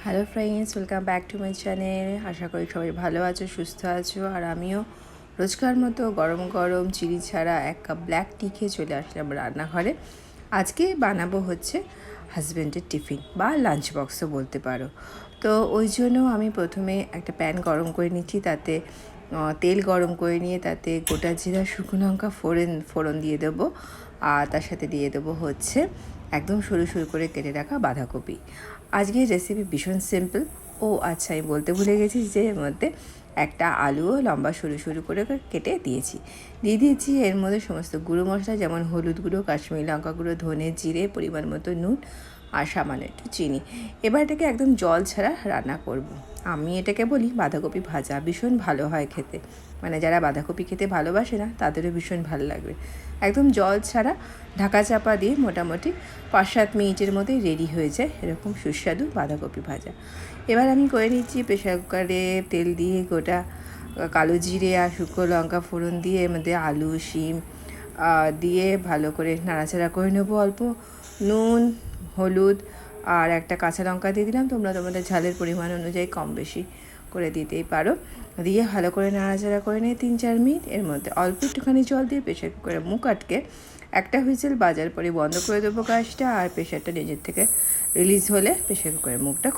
Hello friends, welcome back to my channel. আশা করি সবাই ভালো আছো, সুস্থ আছো। আর আমিও রোজকার মতো গরম গরম চিনি ছাড়া এক কাপ ব্ল্যাক টি খেয়ে চলে আসলাম রান্নাঘরে। আজকে বানাবো হচ্ছে হাজব্যান্ডের টিফিন বা লাঞ্চ বক্সও বলতে পারো। তো ওই জন্য আমি প্রথমে একটা প্যান গরম করে নিচ্ছি, তাতে তেল গরম করে নিয়ে তাতে গোটা জিরা, শুকনো লঙ্কা ফোড়ন দিয়ে দেবো। আর তার সাথে দিয়ে দেবো হচ্ছে একদম সরু সরু করে কেটে রাখা বাঁধাকপি। আজকের রেসিপি ভীষণ সিম্পল। ও আচ্ছা, আমি বলতে ভুলে গেছি যে এর মধ্যে একটা আলুও লম্বা সরু সরু করে কেটে দিয়েছি এর মধ্যে সমস্ত গুঁড়ো মশলা, যেমন হলুদ গুঁড়ো, কাশ্মীরি লঙ্কা গুঁড়ো, ধনে জিরে, পরিমাণ মতো নুন আর সামান্য একটু চিনি। এবার এটাকে একদম জল ছাড়া রান্না করব। আমি এটাকে বলি বাঁধাকপি ভাজা। ভীষণ ভালো হয় খেতে, মানে যারা বাঁধাকপি খেতে ভালোবাসে না তাদেরও ভীষণ ভালো লাগবে। একদম জল ছাড়া ঢাকা চাপা দিয়ে মোটামুটি 5-7 মিনিটের মধ্যেই রেডি হয়ে যায় এরকম সুস্বাদু বাঁধাকপি ভাজা। এবার আমি করে নিচ্ছি প্রেশার কুকারে তেল দিয়ে গোটা কালো জিরে আর শুকনো লঙ্কা ফোড়ন দিয়ে এর মধ্যে আলু, শিম দিয়ে ভালো করে নাড়াচাড়া করে নেবো। অল্প নুন, হলুদ আর একটা কাঁচা লঙ্কা দিয়ে দিলাম। তোমরা তোমাদের ঝালের পরিমাণ অনুযায়ী কম বেশি করে দিতেই পারো। দিয়ে ভালো করে নাড়াচাড়া করে নিয়ে 3-4 মিনিট এর মধ্যে অল্প একটুখানি জল দিয়ে প্রেশার কুকারে মুখ আটকে একটা হুইসেল বাজার পরে বন্ধ করে দেবো গ্যাসটা। আর প্রেশারটা নিজের থেকে রিলিজ হলে প্রেশার কুকারের মুখটা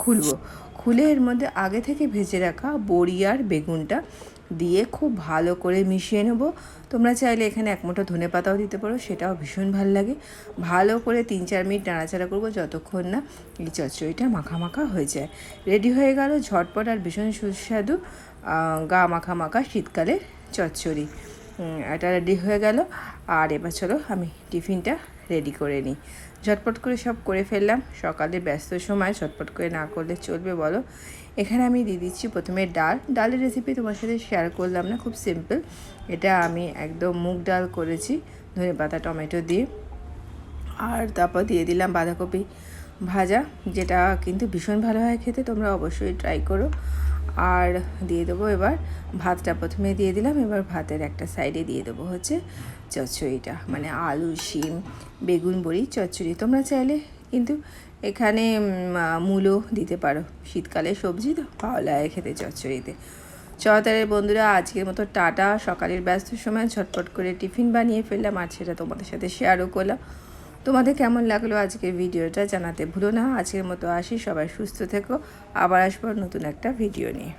খুলে এর মধ্যে আগে থেকে ভেজে রাখা বড়ি আর বেগুনটা দিয়ে খুব ভালো করে মিশিয়ে নেবো। তোমরা চাইলে এখানে এক মুঠো ধনে পাতাও দিতে পারো, সেটাও ভীষণ ভালো লাগে। ভালো করে 3-4 মিনিট নাড়াচাড়া করবো যতক্ষণ না এই চচ্চড়িটা মাখা মাখা হয়ে যায়। রেডি হয়ে গেল ঝটপট আর ভীষণ সুস্বাদু গা মাখা মাখা শীতকালের চচ্চড়ি। এটা রেডি হয়ে গেল। আর এবার চলো আমি টিফিনটা রেডি করে নিই। ঝটপট করে সব করে ফেললাম। সকালে ব্যস্ত সময় ঝটপট করে না করলে চলবে বলো। এখানে আমি দিয়ে দিচ্ছি প্রথমে ডালের রেসিপি তোমার সাথে শেয়ার করলাম না, খুব সিম্পল। এটা আমি একদম মুগ ডাল করেছি ধনেপাতা টমেটো দিয়ে। আর তারপর দিয়ে দিলাম বাঁধাকপি ভাজা, যেটা কিন্তু ভীষণ ভালো হয় খেতে, তোমরা অবশ্যই ট্রাই করো। আর দিয়ে দেবো এবার ভাতটা প্রথমে দিয়ে দিলাম। এবার ভাতের একটা সাইডে দিয়ে দেবো হচ্ছে চচ্চড়িটা, মানে আলু, শিম, বেগুন বড়ি চচ্চড়ি। তোমরা চাইলে কিন্তু এখানে মূলো দিতে পারো, শীতকালে সবজি তো ভালো লাগে খেতে চচ্চড়িতে। তাহলে বন্ধুরা, আজকের মতো টাটা। সকালের ব্যস্ত সময় ঝটপট করে টিফিন বানিয়ে ফেললাম আর সেটা তোমাদের সাথে শেয়ারও করলাম। তোমাদের কেমন লাগলো আজকের ভিডিওটা জানাতে ভুলো না। আজকের মতো আসি, সবাই সুস্থ থেকো। আবার আসবো নতুন একটা ভিডিও নিয়ে।